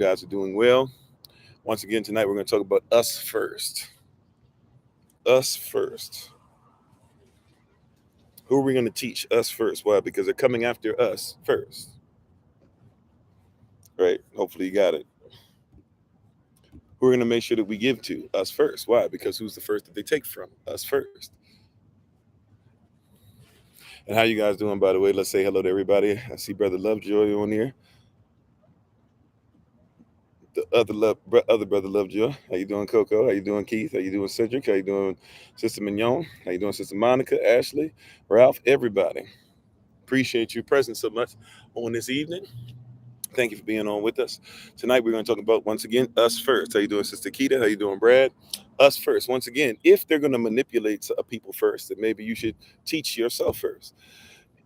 You guys are doing well. Once again, tonight we're going to talk about us first. Us first. Who are we going to teach? Us first. Why? Because they're coming after us first. Right? Hopefully you got it. We're going to make sure that we give to us first. Why? Because who's the first that they take from? Us first. And how you guys doing, by the way? Let's say hello to everybody. I see Brother Lovejoy on here. The other brother Lovejoy. How you doing, Coco? How you doing, Keith? How you doing, Cedric? How you doing, Sister Mignon? How you doing, Sister Monica, Ashley, Ralph, everybody? Appreciate your presence so much on this evening. Thank you for being on with us. Tonight we're going to talk about, once again, us first. How you doing, Sister Keita? How you doing, Brad? Us first. Once again, if they're going to manipulate people first, then maybe you should teach yourself first.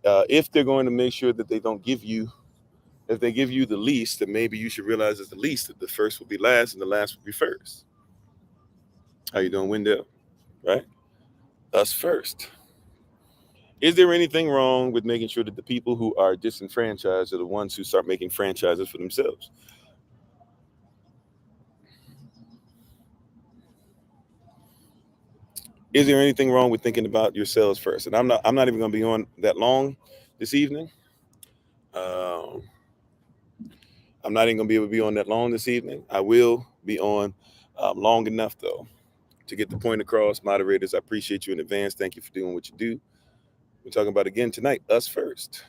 If they're going to make sure that they don't give you, if they give you the least, then maybe you should realize it's the least, that the first will be last and the last will be first. How you doing, Wendell? Right? Us first. Is there anything wrong with making sure that the people who are disenfranchised are the ones who start making franchises for themselves? Is there anything wrong with thinking about yourselves first? And I'm not even going to be on that long this evening. Um, I'm not even going to be able to be on that long this evening. I will be on long enough, though, to get the point across. Moderators, I appreciate you in advance. Thank you for doing what you do. We're talking about, again, tonight, us first.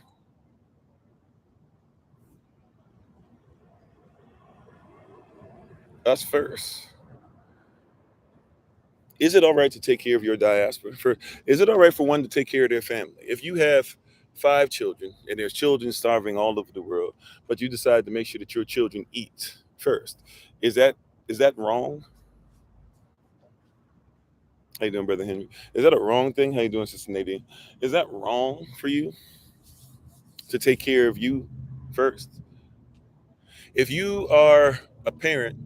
Us first. Is it all right to take care of your diaspora? Is it all right for one to take care of their family? If you have 5 children and there's children starving all over the world, but you decide to make sure that your children eat first, is that wrong? How you doing, Brother Henry? Is that a wrong thing? How you doing, Sister Nadine? Is that wrong for you to take care of you first? If you are a parent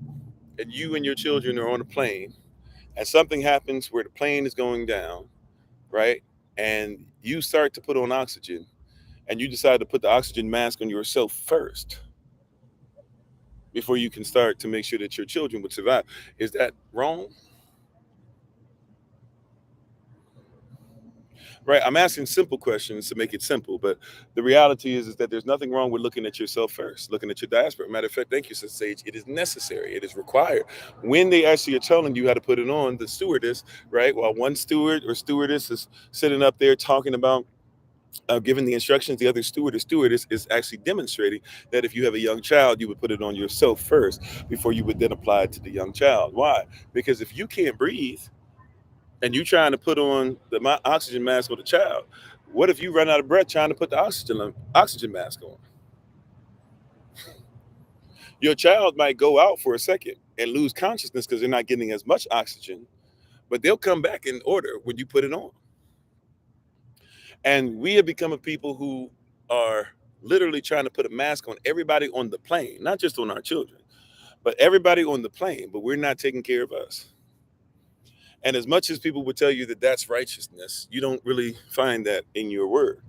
and you and your children are on a plane and something happens where the plane is going down, right? And you start to put on oxygen and you decide to put the oxygen mask on yourself first before you can start to make sure that your children would survive. Is that wrong? Right? I'm asking simple questions to make it simple, but the reality is that there's nothing wrong with looking at yourself first, looking at your diaspora. Matter of fact, thank you, Sister Sage. It is necessary. It is required. When they actually are telling you how to put it on, the stewardess, right? While one steward or stewardess is sitting up there talking about giving the instructions, the other steward or stewardess is actually demonstrating that if you have a young child, you would put it on yourself first before you would then apply it to the young child. Why? Because if you can't breathe and you trying to put on the oxygen mask on the child, what if you run out of breath trying to put the oxygen mask on? Your child might go out for a second and lose consciousness because they're not getting as much oxygen, but they'll come back in order when you put it on. And we have become a people who are literally trying to put a mask on everybody on the plane, not just on our children, but everybody on the plane, but we're not taking care of us. And as much as people would tell you that that's righteousness, you don't really find that in your word.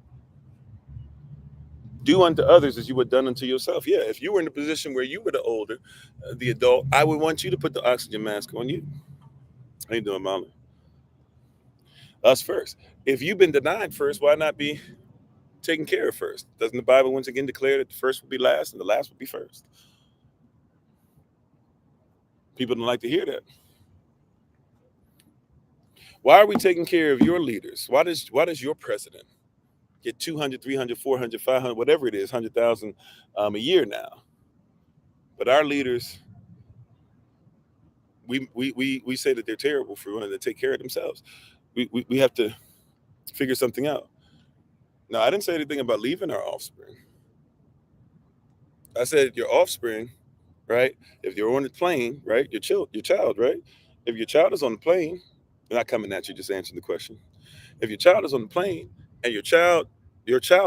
Do unto others as you would done unto yourself. Yeah, if you were in a position where you were the older, the adult, I would want you to put the oxygen mask on you. How you doing, Molly? Us first. If you've been denied first, why not be taken care of first? Doesn't the Bible once again declare that the first will be last and the last will be first? People don't like to hear that. Why are we taking care of your leaders? Why does your president get 200, 300, 400, 500, whatever it is, 100,000 a year now? But our leaders, we say that they're terrible for wanting to take care of themselves. We have to figure something out. Now, I didn't say anything about leaving our offspring. I said your offspring, right? If you're on the plane, right? Your child, right? If your child is on the plane, they're not coming at you, just answering the question. If your child is on the plane and your child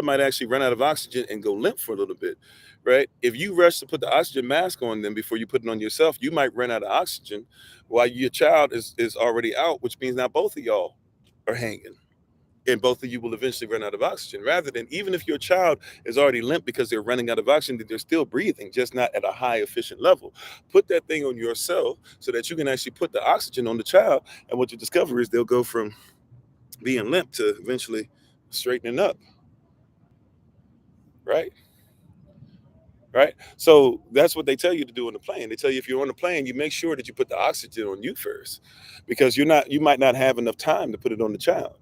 might actually run out of oxygen and go limp for a little bit, right? If you rush to put the oxygen mask on them before you put it on yourself, you might run out of oxygen while your child is already out, which means now both of y'all are hanging. and both of you will eventually run out of oxygen. Rather than, even if your child is already limp because they're running out of oxygen, they're still breathing, just not at a high efficient level. Put that thing on yourself so that you can actually put the oxygen on the child. And what you discover is they'll go from being limp to eventually straightening up. Right. Right. So that's what they tell you to do on the plane. They tell you, if you're on the plane, you make sure that you put the oxygen on you first, because you might not have enough time to put it on the child.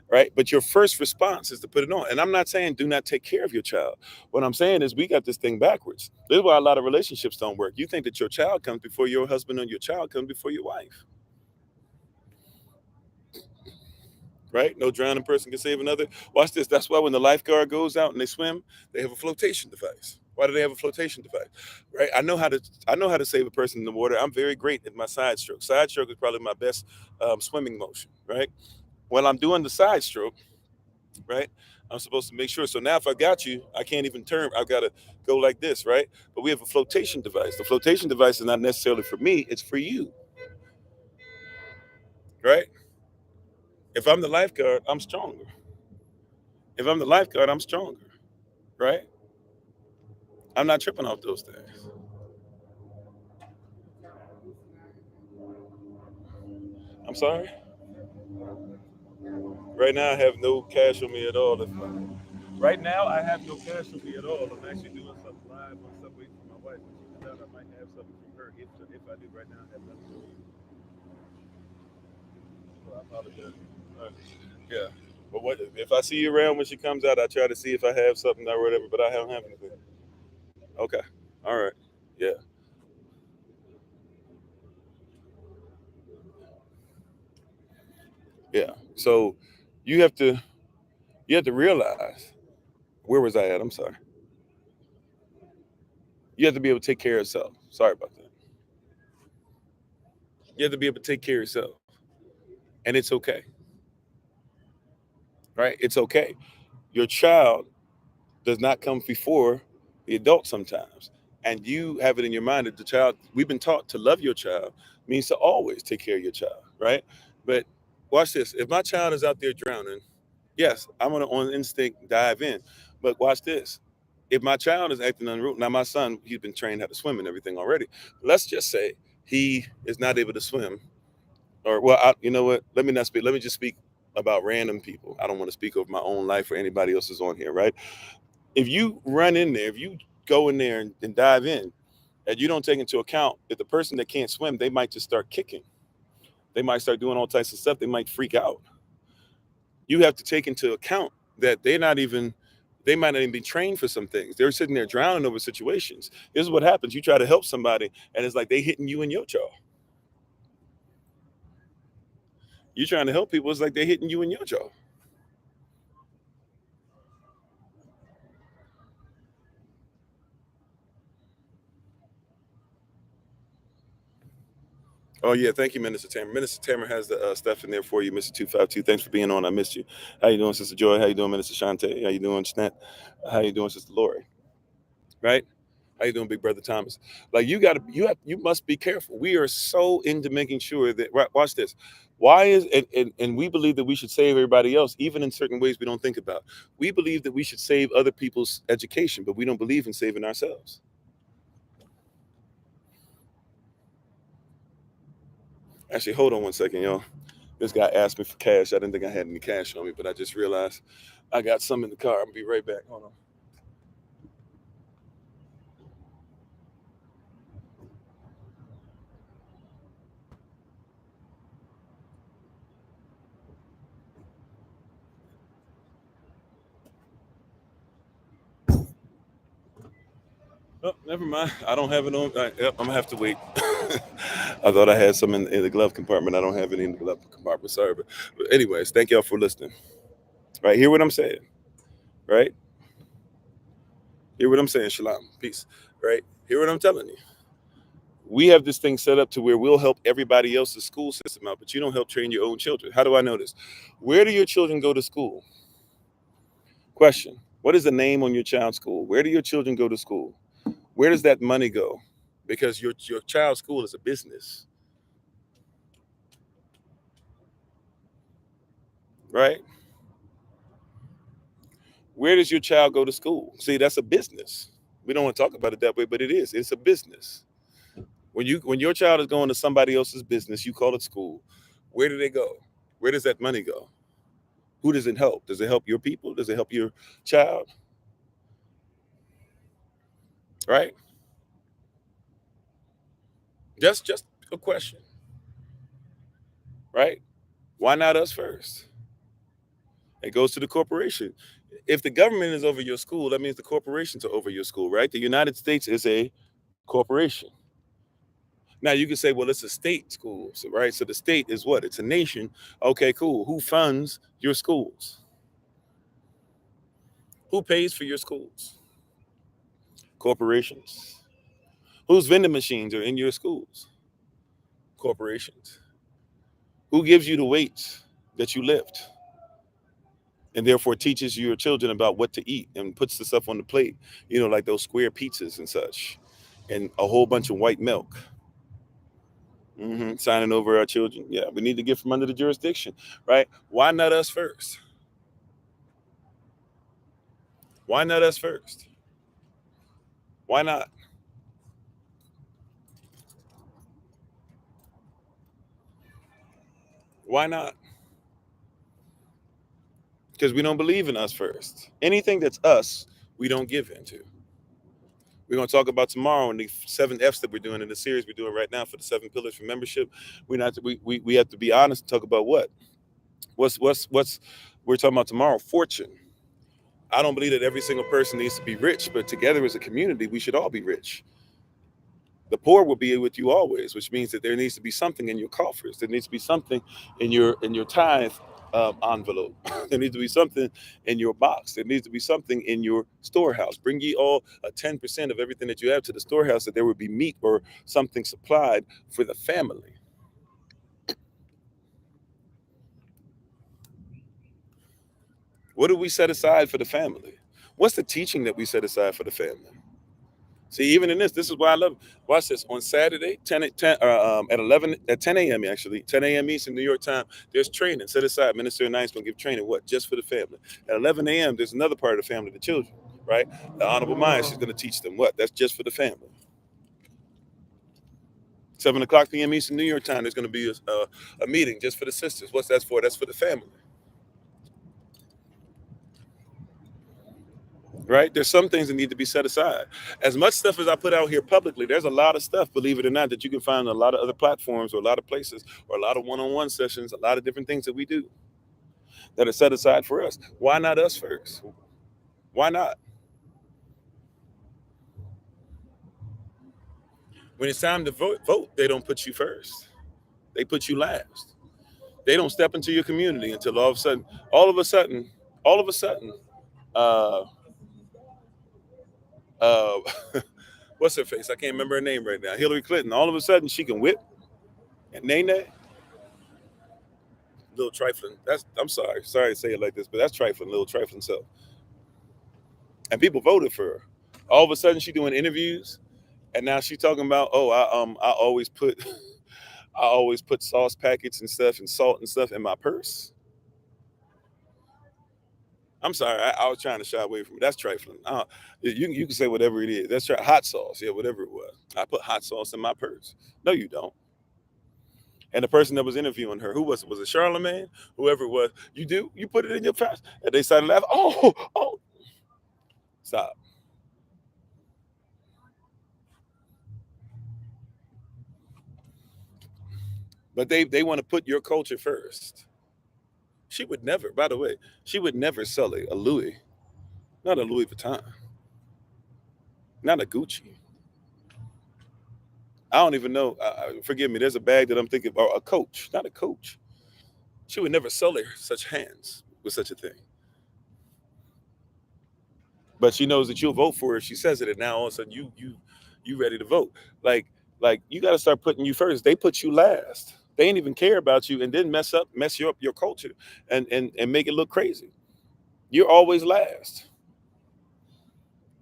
Right. But your first response is to put it on. And I'm not saying do not take care of your child. What I'm saying is, we got this thing backwards. This is why a lot of relationships don't work. You think that your child comes before your husband, or your child comes before your wife. Right? No drowning person can save another. Watch this. That's why when the lifeguard goes out and they swim, they have a flotation device. Why do they have a flotation device? Right? I know how to save a person in the water. I'm very great at my side stroke. Side stroke is probably my best swimming motion. Right? While I'm doing the side stroke, right, I'm supposed to make sure. So now if I got you, I can't even turn. I've got to go like this, right? But we have a flotation device. The flotation device is not necessarily for me. It's for you. Right? If I'm the lifeguard, I'm stronger. If I'm the lifeguard, I'm stronger. Right? I'm not tripping off those things. I'm sorry. Right now, I have no cash on me at all. Right now, I have no cash on me at all. I'm actually doing something live on Subway for my wife. When she comes out, I might have something from her. If I do, right now, I have nothing. So I apologize. Yeah. But what if I see you around when she comes out? I try to see if I have something or whatever, but I don't have anything. Okay. All right. Yeah. Yeah. So you have to realize, where was I at? I'm sorry. You have to be able to take care of yourself. Sorry about that. You have to be able to take care of yourself, and it's okay. Right? It's okay. Your child does not come before the adult sometimes. And you have it in your mind that the child, we've been taught to love your child means to always take care of your child, right? But watch this. If my child is out there drowning, yes, I'm gonna on instinct dive in. But watch this. If my child is acting unruly, now my son, he's been trained how to swim and everything already. Let's just say he is not able to swim, or well, you know what? Let me not speak. Let me just speak about random people. I don't want to speak of my own life or anybody else's on here, right? If you run in there, if you go in there and dive in, and you don't take into account that the person that can't swim, they might just start kicking. They might start doing all types of stuff. They might freak out. You have to take into account that they might not even be trained for some things. They're sitting there drowning over situations. This is what happens. You try to help somebody, and it's like they hitting you in your jaw. You're trying to help people, it's like they're hitting you in your jaw. Oh yeah, thank you, Minister Tamer. Minister Tamer has the stuff in there for you, Mr. 252. Thanks for being on. I missed you. How you doing, Sister Joy? How you doing, Minister Shante? How you doing, Snap? How you doing, Sister Lori? Right? How you doing, Big Brother Thomas? Like you must be careful. We are so into making sure that, right, watch this. Why is and we believe that we should save everybody else, even in certain ways we don't think about. We believe that we should save other people's education, but we don't believe in saving ourselves. Actually, hold on one second, y'all. This guy asked me for cash. I didn't think I had any cash on me, but I just realized I got some in the car. I'll be right back. Hold on. Oh, never mind. I don't have it on. Yep, I'm gonna have to wait. I thought I had some in the glove compartment. I don't have any in the glove compartment. Sorry, but anyways, thank y'all for listening. Right, hear what I'm saying. Right, hear what I'm saying. Shalom, peace. Right, hear what I'm telling you. We have this thing set up to where we'll help everybody else's school system out, but you don't help train your own children. How do I know this? Where do your children go to school? Question: what is the name on your child's school? Where do your children go to school? Where does that money go? Because your child's school is a business, right? Where does your child go to school? See, that's a business. We don't want to talk about it that way, but it is. It's a business. When your child is going to somebody else's business, you call it school. Where do they go? Where does that money go? Who does it help? Does it help your people? Does it help your child? Right? Just a question. Right? Why not us first? It goes to the corporation. If the government is over your school, that means the corporations are over your school, right? The United States is a corporation. Now you can say, well, it's a state school, so, right? So the state is what? It's a nation. Okay, cool. Who funds your schools? Who pays for your schools? Corporations. Whose vending machines are in your schools? Corporations. Who gives you the weights that you lift and therefore teaches your children about what to eat and puts the stuff on the plate, like those square pizzas and such, and a whole bunch of white milk? Signing over our children. Yeah, we need to get from under the jurisdiction, right? Why not us first? Why not us first? Why not? Why not? Because we don't believe in us first. Anything that's us, we don't give into. We're going to talk about tomorrow in the 7 F's that we're doing in the series we're doing right now for the 7 pillars for membership. We have to be honest and talk about what's we're talking about tomorrow. Fortune. I don't believe that every single person needs to be rich, but together as a community, we should all be rich. The poor will be with you always, which means that there needs to be something in your coffers. There needs to be something in your tithe envelope. There needs to be something in your box. There needs to be something in your storehouse. Bring ye all 10% of everything that you have to the storehouse, that there would be meat or something supplied for the family. What do we set aside for the family? What's the teaching that we set aside for the family? See, even in this is why I love it. Watch this. On Saturday, 10 a.m. actually, 10 a.m. Eastern, New York time, there's training set aside. Minister and I is going to give training, what? Just for the family. At 11 a.m., there's another part of the family, the children, right? The Honorable Mind, she's going to teach them what? That's just for the family. 7 o'clock p.m. Eastern, New York time, there's going to be a meeting just for the sisters. What's that for? That's for the family. Right? There's some things that need to be set aside. As much stuff as I put out here publicly, there's a lot of stuff, believe it or not, that you can find on a lot of other platforms or a lot of places or a lot of one-on-one sessions, a lot of different things that we do that are set aside for us. Why not us first? Why not? When it's time to vote, they don't put you first. They put you last. They don't step into your community until all of a sudden, uh, uh, what's her face? I can't remember her name right now. Hillary Clinton. All of a sudden, she can whip and Nene. Little trifling. I'm sorry to say it like this, but that's trifling, little trifling self. And people voted for her. All of a sudden, she doing interviews, and now she's talking about, I always put I always put sauce packets and stuff and salt and stuff in my purse. I'm sorry, I was trying to shy away from it. That's trifling. You can say whatever it is. That's hot sauce, yeah, whatever it was. I put hot sauce in my purse. No, you don't. And the person that was interviewing her, who was it? Was it Charlemagne? Whoever it was, you do? You put it in your purse? And they started laughing. Oh. Stop. But they want to put your culture first. She would never, by the way, she would never sell a Louis, not a Louis Vuitton, not a Gucci. I don't even know. Forgive me. There's a bag that I'm thinking about, a Coach, not a Coach. She would never sell her such hands with such a thing. But she knows that you'll vote for her if she says it, and now all of a sudden you ready to vote. Like you got to start putting you first. They put you last. They ain't even care about you, and then mess you up your culture and make it look crazy. You're always last.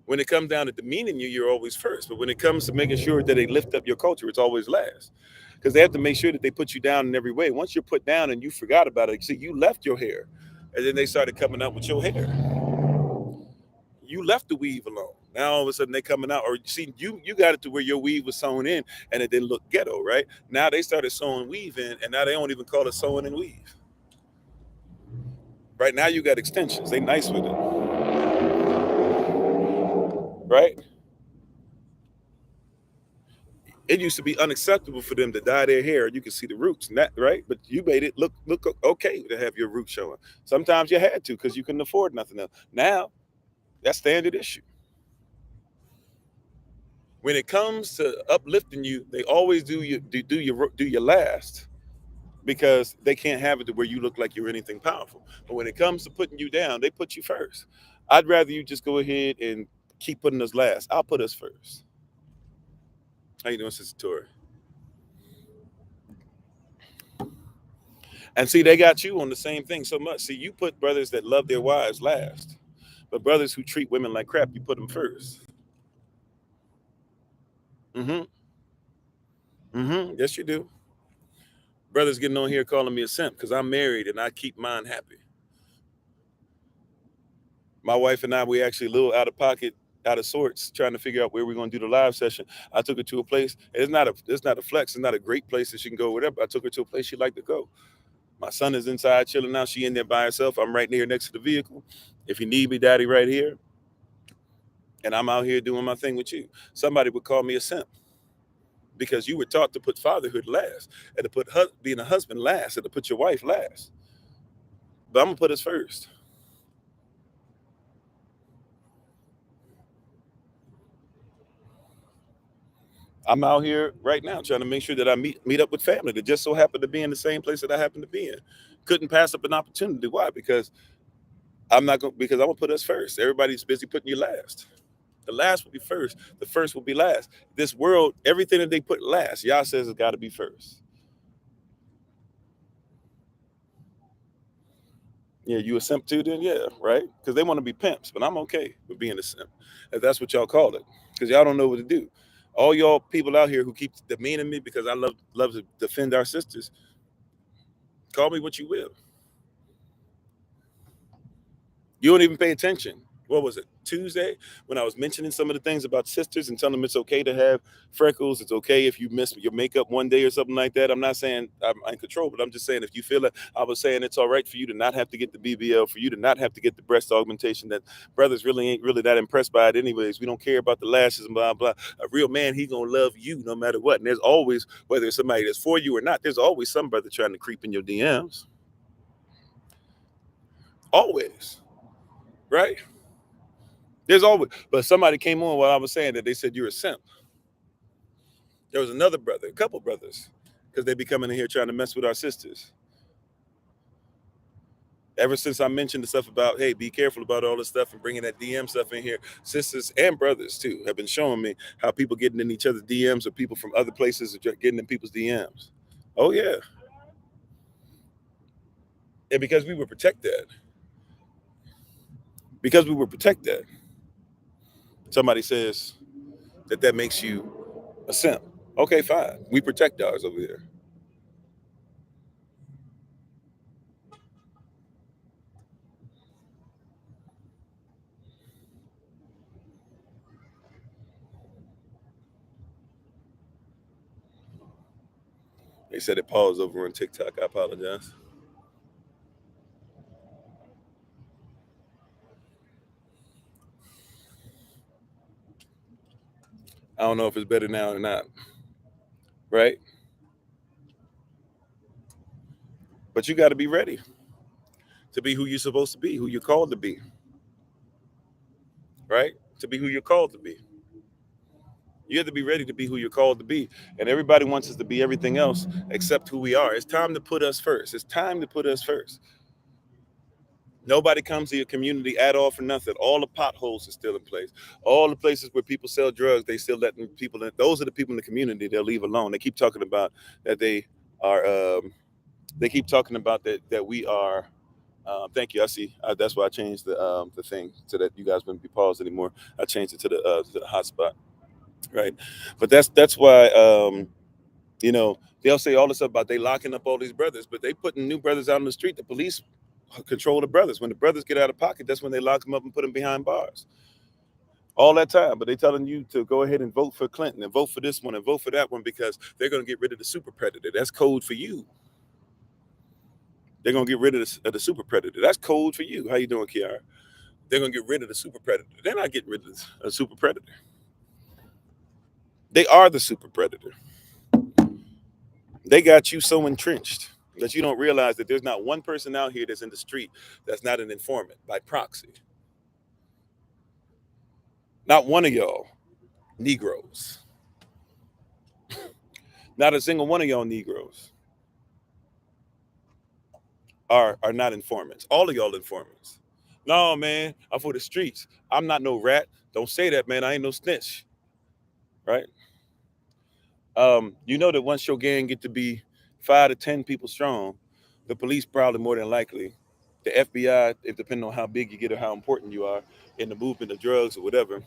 When it comes down to demeaning you, you're always first. But when it comes to making sure that they lift up your culture, it's always last. Because they have to make sure that they put you down in every way. Once you're put down and you forgot about it, see, you left your hair, and then they started coming up with your hair. You left the weave alone. Now all of a sudden they coming out, or see, you got it to where your weave was sewn in and it didn't look ghetto, right? Now they started sewing weave in, and now they don't even call it sewing and weave. Right now you got extensions. They nice with it, right? It used to be unacceptable for them to dye their hair. You can see the roots, and that, right? But you made it look okay to have your roots showing. Sometimes you had to because you couldn't afford nothing else. Now that's standard issue. When it comes to uplifting you, they always do your last, because they can't have it to where you look like you're anything powerful. But when it comes to putting you down, they put you first. I'd rather you just go ahead and keep putting us last. I'll put us first. How you doing, Sister Tori? And see, they got you on the same thing so much. See, you put brothers that love their wives last, but brothers who treat women like crap, you put them first. Mm-hmm. Mm-hmm. Yes, you do. Brothers getting on here calling me a simp because I'm married and I keep mine happy. My wife and I, we actually a little out of pocket, out of sorts, trying to figure out where we're going to do the live session. I took her to a place. It's not a flex. It's not a great place that she can go, whatever. I took her to a place she'd like to go. My son is inside chilling now. She in there by herself. I'm right there next to the vehicle. If you need me, daddy, right here. And I'm out here doing my thing with you. Somebody would call me a simp because you were taught to put fatherhood last and to put being a husband last and to put your wife last. But I'm going to put us first. I'm out here right now trying to make sure that I meet up with family that just so happen to be in the same place that I happen to be in. Couldn't pass up an opportunity. Why? Because I'm gonna put us first. Everybody's busy putting you last. The last will be first. The first will be last. This world, everything that they put last, Yah says it's got to be first. Yeah, you a simp too? Then yeah, right? Because they want to be pimps, but I'm okay with being a simp. If that's what y'all call it, because y'all don't know what to do. All y'all people out here who keep demeaning me because I love to defend our sisters. Call me what you will. You don't even pay attention. What was it, Tuesday, when I was mentioning some of the things about sisters and telling them it's okay to have freckles, it's okay if you miss your makeup one day or something like that. I'm not saying I'm in control, but I'm just saying if you feel it, I was saying it's all right for you to not have to get the BBL, for you to not have to get the breast augmentation, that brothers really ain't really that impressed by it anyways. We don't care about the lashes and blah, blah. A real man, he gonna love you no matter what. And there's always, whether it's somebody that's for you or not, there's always some brother trying to creep in your DMs. Always, right? There's always, but somebody came on while I was saying that they said you're a simp. There was another brother, a couple brothers, because they be coming in here trying to mess with our sisters. Ever since I mentioned the stuff about, hey, be careful about all this stuff and bringing that DM stuff in here, sisters and brothers too have been showing me how people getting in each other's DMs or people from other places are getting in people's DMs. Oh yeah, and because we would protect that, because we would protect that. Somebody says that makes you a simp. Okay, fine. We protect ours over here. They said it paused over on TikTok. I apologize. I don't know if it's better now or not, right? But you got to be ready to be who you're supposed to be, who you're called to be, right? To be who you're called to be. You have to be ready to be who you're called to be. And everybody wants us to be everything else except who we are. It's time to put us first. It's time to put us first. Nobody comes to your community at all for nothing. All the potholes are still in place. All the places where people sell drugs, they still letting people in. Those are the people in the community they'll leave alone. They keep talking about that they are. They keep talking about that we are. Thank you. I see. That's why I changed the thing so that you guys wouldn't be paused anymore. I changed it to the hotspot, right? But that's why they'll say all this stuff about they locking up all these brothers, but they putting new brothers out on the street. The police control the brothers. When the brothers get out of pocket, that's when they lock them up and put them behind bars. all that time, but they're telling you to go ahead and vote for Clinton and vote for this one and vote for that one because they're going to get rid of the super predator. That's code for you. They're going to get rid of the super predator. That's code for you. How you doing, Kiara? They're going to get rid of the super predator. They're not getting rid of a super predator. They are the super predator. They got you so entrenched that you don't realize that there's not one person out here that's in the street that's not an informant by proxy. Not one of y'all Negroes. Not a single one of y'all Negroes are not informants. All of y'all informants. No, man, I'm for the streets. I'm not no rat. Don't say that, man. I ain't no snitch. Right? You know that once your gang get to be 5 to 10 people strong, the police probably more than likely, the FBI, if depending on how big you get or how important you are in the movement of drugs or whatever,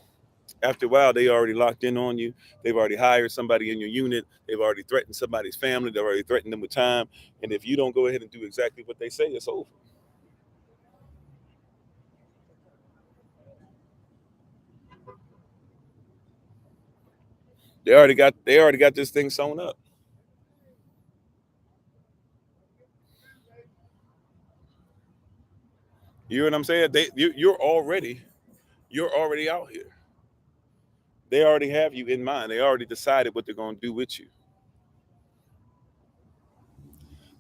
after a while they already locked in on you. They've already hired somebody in your unit. They've already threatened somebody's family. They've already threatened them with time. And if you don't go ahead and do exactly what they say, it's over. They already got this thing sewn up. You know what I'm saying? You're already out here. They already have you in mind. They already decided what they're going to do with you.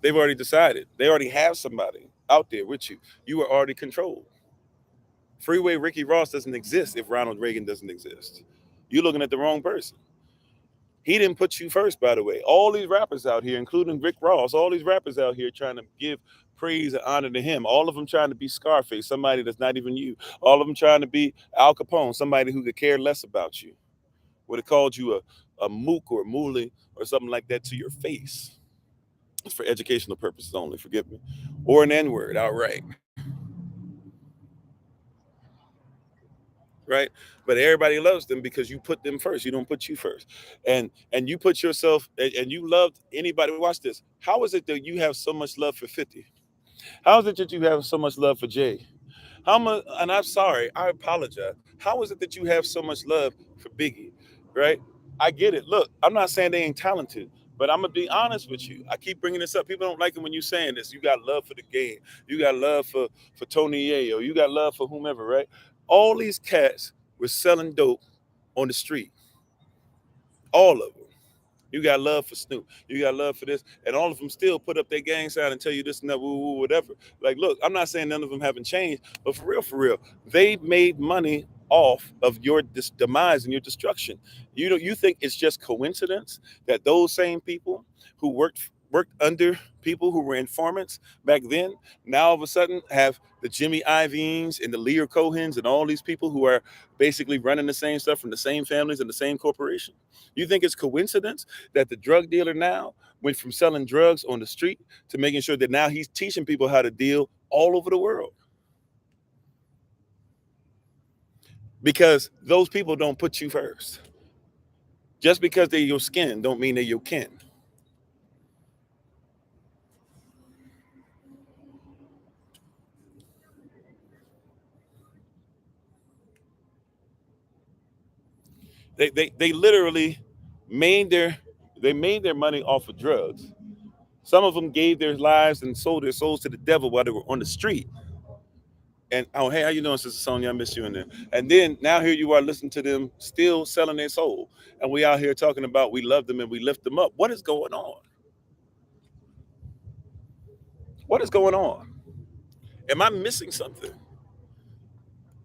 They've already decided. They already have somebody out there with you. You are already controlled. Freeway Ricky Ross doesn't exist if Ronald Reagan doesn't exist. You're looking at the wrong person. He didn't put you first, by the way. All these rappers out here, including Rick Ross, all these rappers out here trying to give praise and honor to him. All of them trying to be Scarface, somebody that's not even you. All of them trying to be Al Capone, somebody who could care less about you. Would have called you a mook or a mooly or something like that to your face. It's for educational purposes only, forgive me. Or an N-word outright. Right? But everybody loves them because you put them first. You don't put you first, and you put yourself and you loved anybody. Watch this. How is it that you have so much love for 50? How is it that you have so much love for Jay? How much? And I'm sorry, I apologize. How is it that you have so much love for Biggie? Right? I get it. Look, I'm not saying they ain't talented, but I'm gonna be honest with you. I keep bringing this up. People don't like it when you saying this. You got love for the game. You got love for Tony Yayo. You got love for whomever. Right? All these cats were selling dope on the street. All of them. You got love for Snoop. You got love for this, and all of them still put up their gang sign and tell you this and that, woo, woo, whatever. Like, look, I'm not saying none of them haven't changed, but for real, they made money off of your demise and your destruction. You think it's just coincidence that those same people who worked under people who were informants back then now all of a sudden have the Jimmy Iovine's and the Lear Cohens and all these people who are basically running the same stuff from the same families and the same corporation? You think it's coincidence that the drug dealer now went from selling drugs on the street to making sure that now he's teaching people how to deal all over the world? Because those people don't put you first. Just because they're your skin don't mean they're your kin. They literally made their they made their money off of drugs. Some of them gave their lives and sold their souls to the devil while they were on the street. And oh, hey, how you doing, Sister Sonia? I miss you in there. And then now here you are listening to them still selling their soul, and we out here talking about we love them and we lift them up. What is going on? What is going on? Am I missing something?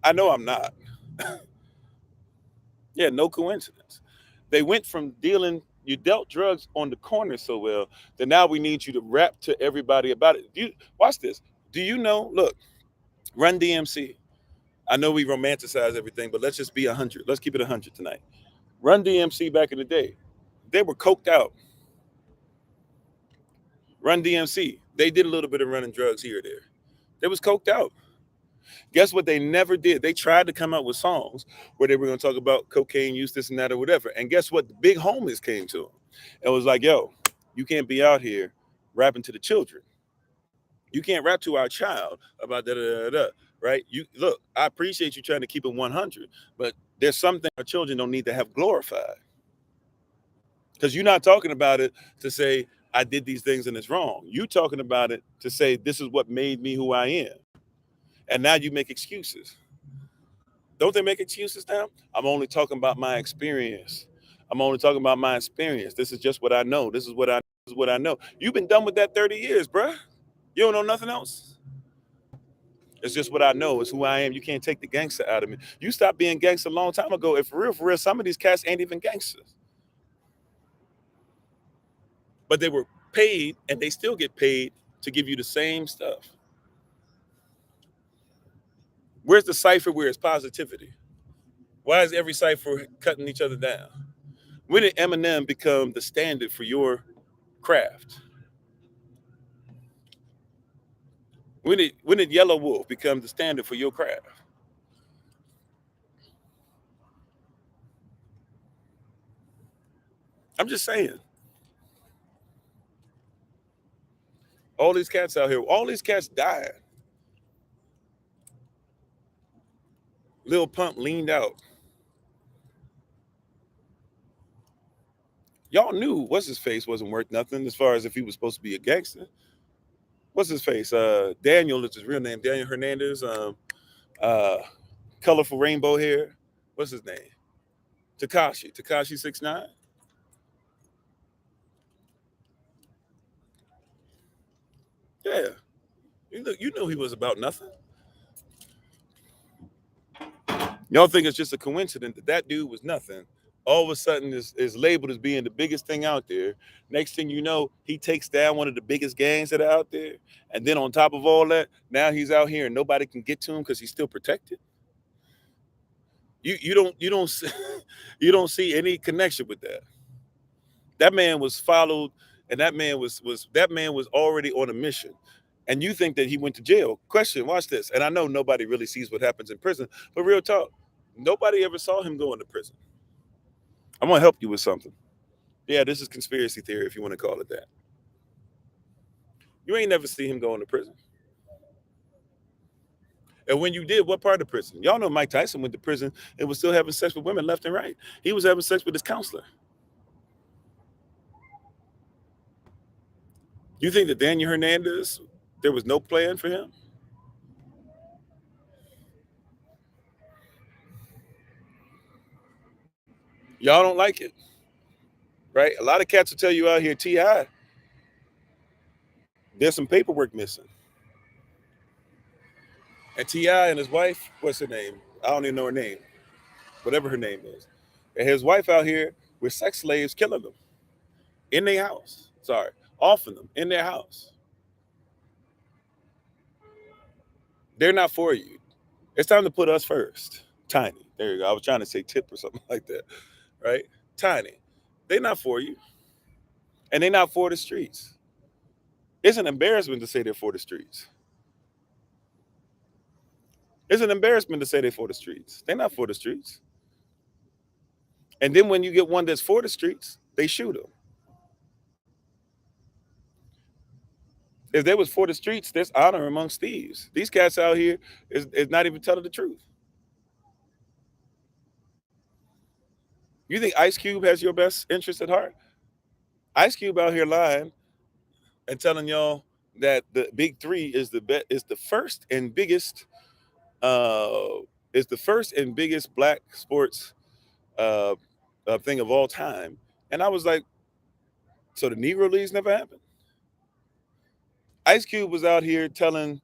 I know I'm not. Yeah, no coincidence. They went from dealing. You dealt drugs on the corner so well that now we need you to rap to everybody about it. You watch this. Do you know? Look, Run DMC. I know we romanticize everything, but let's just be 100. Let's keep it 100 tonight. Run DMC back in the day, they were coked out. Run DMC, they did a little bit of running drugs here or there. They was coked out. Guess what they never did? They tried to come out with songs where they were going to talk about cocaine use, this and that, or whatever. And guess what? The big homies came to them and was like, yo, you can't be out here rapping to the children. You can't rap to our child about da da da da, right? You look, I appreciate you trying to keep it 100, but there's something our children don't need to have glorified, because you're not talking about it to say I did these things and it's wrong. You talking about it to say this is what made me who I am, and now you make excuses. Don't they make excuses now? I'm only talking about my experience. I'm only talking about my experience. This is just what I know. This is what I know. You've been done with that 30 years, bruh. You don't know nothing else. It's just what I know. It's who I am. You can't take the gangster out of me. You stopped being gangster a long time ago. If for real, some of these cats ain't even gangsters. But they were paid, and they still get paid to give you the same stuff. Where's the cipher where it's positivity? Why is every cipher cutting each other down? When did Eminem become the standard for your craft? When did Yellow Wolf become the standard for your craft? I'm just saying. All these cats out here, all these cats died. Lil Pump leaned out. Y'all knew what's his face wasn't worth nothing as far as if he was supposed to be a gangster. What's his face? Daniel is his real name. Daniel Hernandez. Uh, colorful rainbow hair. What's his name? Takashi. Takashi 6ix9ine. Yeah. You know he was about nothing. Y'all think it's just a coincidence that that dude was nothing. All of a sudden is labeled as being the biggest thing out there. Next thing you know, he takes down one of the biggest gangs that are out there. And then on top of all that, now he's out here and nobody can get to him because he's still protected. You don't see, you don't see any connection with that. That man was followed, and that man was already on a mission. And you think that he went to jail. Question, watch this. And I know nobody really sees what happens in prison, but real talk, nobody ever saw him go into prison. I'm gonna help you with something. Yeah, this is conspiracy theory if you want to call it that. You ain't never see him go into prison. And when you did, what part of prison? Y'all know Mike Tyson went to prison and was still having sex with women left and right. He was having sex with his counselor. You think that Daniel Hernandez, there was no plan for him? Y'all don't like it, right? A lot of cats will tell you out here, T.I., there's some paperwork missing. And T.I. and his wife, what's her name? I don't even know her name, whatever her name is. And his wife out here with sex slaves killing them in their house. Sorry, offing them in their house. They're not for you. It's time to put us first. Tiny. There you go. I was trying to say tip or something like that, right? Tiny. They're not for you. And they're not for the streets. It's an embarrassment to say they're for the streets. It's an embarrassment to say they're for the streets. They're not for the streets. And then when you get one that's for the streets, they shoot them. If they was for the streets, there's honor amongst thieves. These cats out here is not even telling the truth. You think Ice Cube has your best interest at heart? Ice Cube out here lying and telling y'all that the big three is the first and biggest black sports uh, thing of all time. And I was like, so the Negro Leagues never happened. Ice Cube was out here telling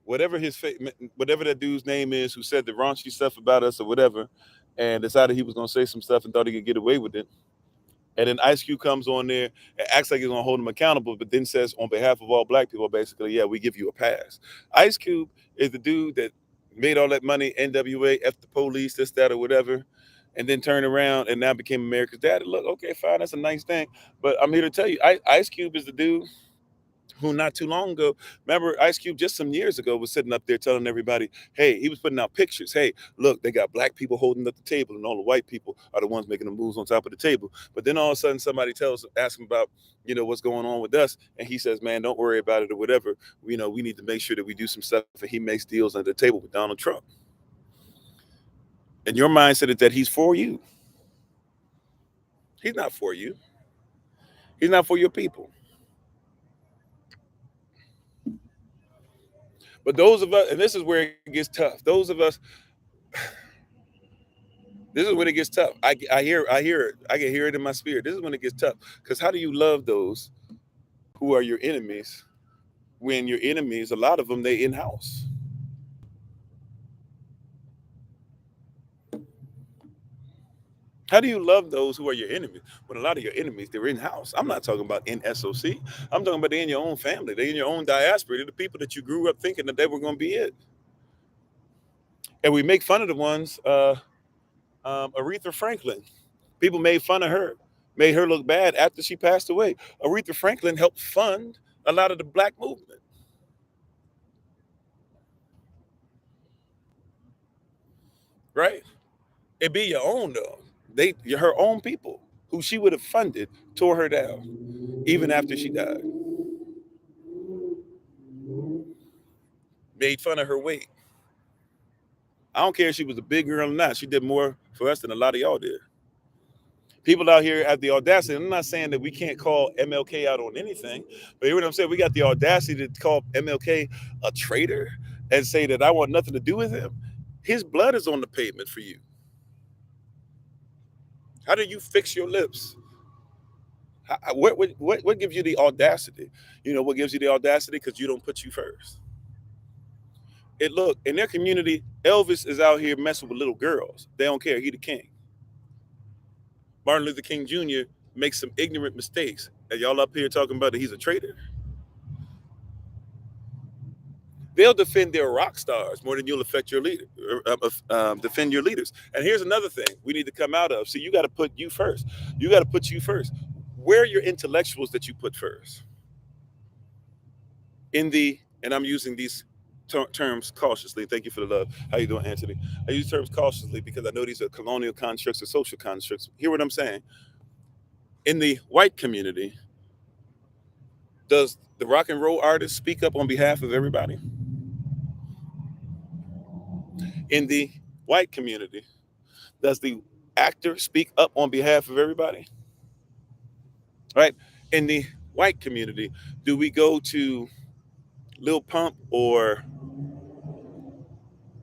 whatever that dude's name is who said the raunchy stuff about us or whatever, and decided he was gonna say some stuff and thought he could get away with it. And then Ice Cube comes on there and acts like he's gonna hold him accountable, but then says on behalf of all black people, basically, yeah, we give you a pass. Ice Cube is the dude that made all that money, NWA, F the police, this, that, or whatever, and then turned around and now became America's dad. Look, okay, fine, that's a nice thing. But I'm here to tell you, Ice Cube is the dude who not too long ago, remember Ice Cube just some years ago was sitting up there telling everybody, hey, he was putting out pictures. Hey, look, they got black people holding up the table and all the white people are the ones making the moves on top of the table. But then all of a sudden somebody asks him about, what's going on with us. And he says, man, don't worry about it or whatever. We need to make sure that we do some stuff. And he makes deals under the table with Donald Trump. And your mindset is that he's for you. He's not for you. He's not for your people. But those of us, and this is where it gets tough. Those of us, this is when it gets tough. I hear it. I can hear it in my spirit. This is when it gets tough. Because how do you love those who are your enemies when your enemies, a lot of them, they in-house? How do you love those who are your enemies when a lot of your enemies, they're in-house? I'm not talking about in SOC. I'm talking about they're in your own family. They're in your own diaspora. They're the people that you grew up thinking that they were going to be it. And we make fun of the ones, Aretha Franklin. People made fun of her, made her look bad after she passed away. Aretha Franklin helped fund a lot of the black movement, right? It be your own though. Her own people who she would have funded tore her down, even after she died. Made fun of her weight. I don't care if she was a big girl or not. She did more for us than a lot of y'all did. People out here have the audacity. I'm not saying that we can't call MLK out on anything, but you know what I'm saying? We got the audacity to call MLK a traitor and say that I want nothing to do with him. His blood is on the pavement for you. How do you fix your lips? What gives you the audacity? You know what gives you the audacity? Because you don't put you first. Look, in their community, Elvis is out here messing with little girls. They don't care. He the king. Martin Luther King Jr. makes some ignorant mistakes. And y'all up here talking about that he's a traitor? They'll defend their rock stars more than you'll affect your leader, defend your leaders. And here's another thing we need to come out of. See, you got to put you first. You got to put you first. Where are your intellectuals that you put first? And I'm using these terms cautiously. Thank you for the love. How you doing, Anthony? I use terms cautiously because I know these are colonial constructs or social constructs. Hear what I'm saying? In the white community, does the rock and roll artist speak up on behalf of everybody? In the white community, does the actor speak up on behalf of everybody? Right? In the white community, do we go to Lil Pump or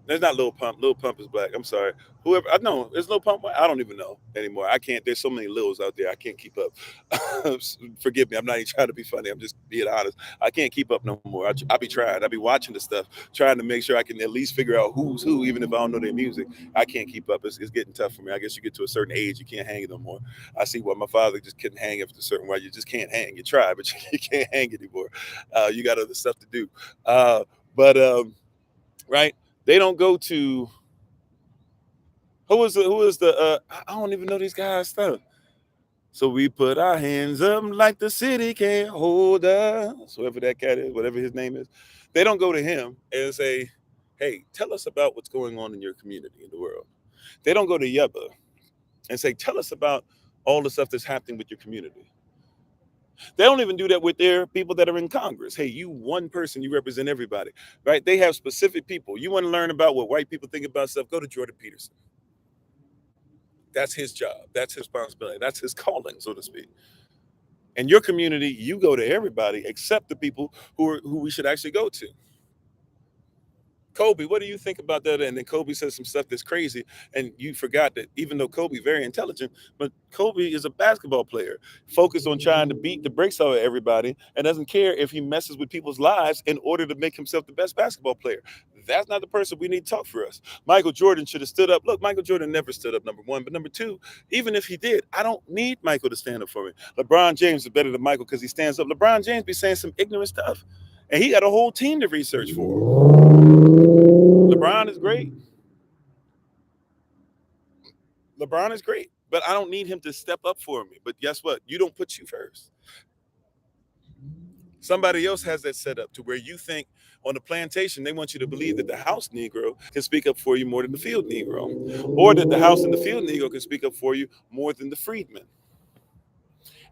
there's not Lil Pump. Lil Pump is black. I'm sorry. Whoever I know, is Lil Pump white? I don't even know anymore. I can't. There's so many Lils out there. I can't keep up. Forgive me. I'm not even trying to be funny. I'm just being honest. I can't keep up no more. I be trying. I be watching the stuff, trying to make sure I can at least figure out who's who, even if I don't know their music. I can't keep up. It's getting tough for me. I guess you get to a certain age, you can't hang it no more. I see why my father just couldn't hang after a certain way. You just can't hang. You try, but you can't hang anymore. You got other stuff to do. But right? They don't go to who is the I don't even know these guys stuff. So we put our hands up like the city can't hold us. Whoever that cat is, whatever his name is, they don't go to him and say, "Hey, tell us about what's going on in your community in the world." They don't go to Yeba and say, "Tell us about all the stuff that's happening with your community." They don't even do that with their people that are in Congress. Hey, you one person, you represent everybody, right? They have specific people. You want to learn about what white people think about stuff, go to Jordan Peterson. That's his job. That's his responsibility. That's his calling, so to speak. In your community, you go to everybody except the people who we should actually go to. Kobe, what do you think about that? And then Kobe says some stuff that's crazy, and you forgot that even though Kobe very intelligent, but Kobe is a basketball player, focused on trying to beat the brakes out of everybody, and doesn't care if he messes with people's lives in order to make himself the best basketball player. That's not the person we need to talk for us. Michael Jordan should have stood up. Look, Michael Jordan never stood up, number one. But number two, even if he did, I don't need Michael to stand up for me. LeBron James is better than Michael because he stands up. LeBron James be saying some ignorant stuff. And he got a whole team to research for. LeBron is great. LeBron is great, but I don't need him to step up for me. But guess what? You don't put you first. Somebody else has that set up to where you think on the plantation, they want you to believe that the house Negro can speak up for you more than the field Negro, or that the house and the field Negro can speak up for you more than the freedman.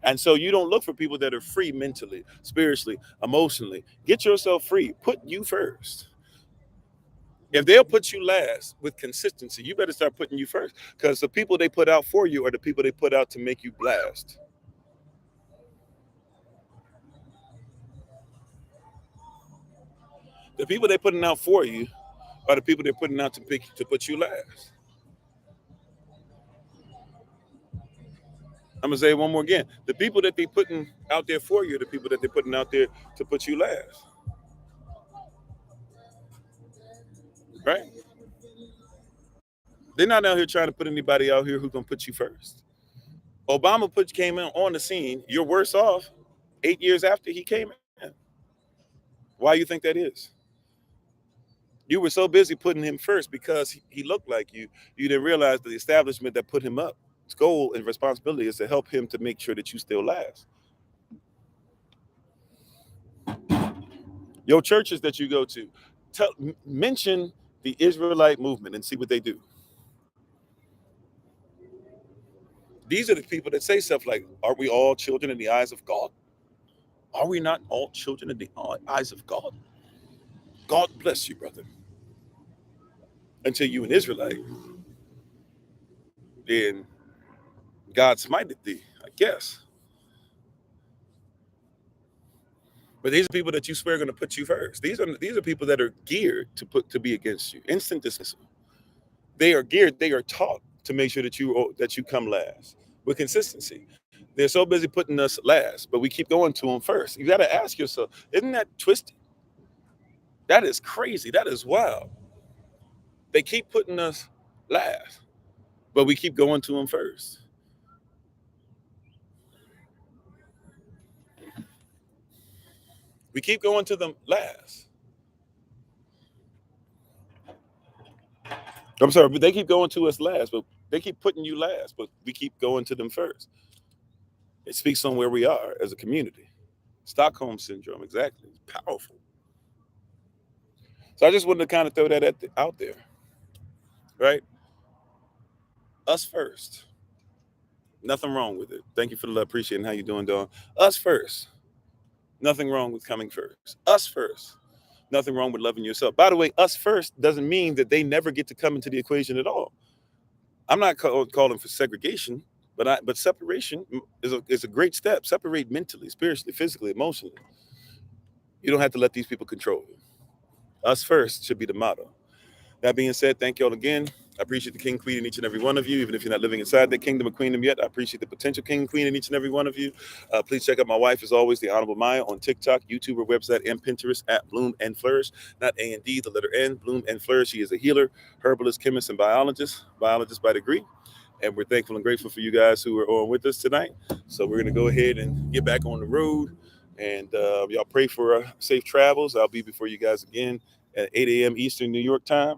And so you don't look for people that are free mentally, spiritually, emotionally. Get yourself free. Put you first. If they'll put you last with consistency, you better start putting you first. Because the people they put out for you are the people they put out to make you blast. The people they're putting out for you are the people they're putting out to put you last. I'm gonna say it one more again. The people that they putting out there for you are the people that they're putting out there to put you last. Right? They're not out here trying to put anybody out here who's gonna put you first. Obama came in on the scene. You're worse off 8 years after he came in. Why you think that is? You were so busy putting him first because he looked like you. You didn't realize the establishment that put him up. Its goal and responsibility is to help him to make sure that you still last. Your churches that you go to, mention the Israelite movement and see what they do. These are the people that say stuff like, "Are we all children in the eyes of God? Are we not all children in the eyes of God? God bless you, brother." Until you an Israelite, then God smited thee, I guess. But these are people that you swear are going to put you first. These are people that are geared to be against you. Instant dismissal. They are geared. They are taught to make sure that you come last with consistency. They're so busy putting us last, but we keep going to them first. You got to ask yourself, isn't that twisted? That is crazy. That is wild. They keep putting us last, but we keep going to them first. We keep going to them last. I'm sorry, but they keep going to us last, but they keep putting you last, but we keep going to them first. It speaks on where we are as a community. Stockholm syndrome, exactly. It's powerful. So I just wanted to kind of throw that out there, right? Us first. Nothing wrong with it. Thank you for the love. Appreciating how you doing, Dawn. Us first. Nothing wrong with coming first. Us first. Nothing wrong with loving yourself. By the way, us first doesn't mean that they never get to come into the equation at all. I'm not calling for segregation, but separation is a great step. Separate mentally, spiritually, physically, emotionally. You don't have to let these people control you. Us first should be the motto. That being said, thank y'all again. I appreciate the king, queen in each and every one of you. Even if you're not living inside that kingdom or queendom yet, I appreciate the potential king, queen in each and every one of you. Please check out my wife, as always, the Honorable Maya, on TikTok, YouTube, her website, and Pinterest at Bloom and Flourish. Not A and D, the letter N, Bloom and Flourish. She is a healer, herbalist, chemist, and biologist by degree. And we're thankful and grateful for you guys who are on with us tonight. So we're going to go ahead and get back on the road. And y'all pray for safe travels. I'll be before you guys again at 8 a.m. Eastern New York time.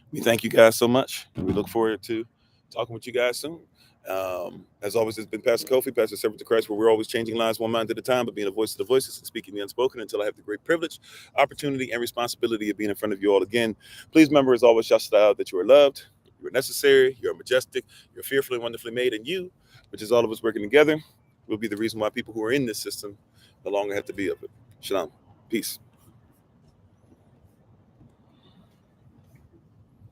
We thank you guys so much. And we look forward to talking with you guys soon. As always, it's been Pastor Kofi, Pastor Servant to Christ, where we're always changing lives one mind at a time, but being a voice of the voiceless and speaking the unspoken until I have the great privilege, opportunity, and responsibility of being in front of you all again. Please remember, as always, shout out that you are loved, you are necessary, you are majestic, you're fearfully and wonderfully made, and you, which is all of us working together, will be the reason why people who are in this system no longer have to be of it. Shalom. Peace.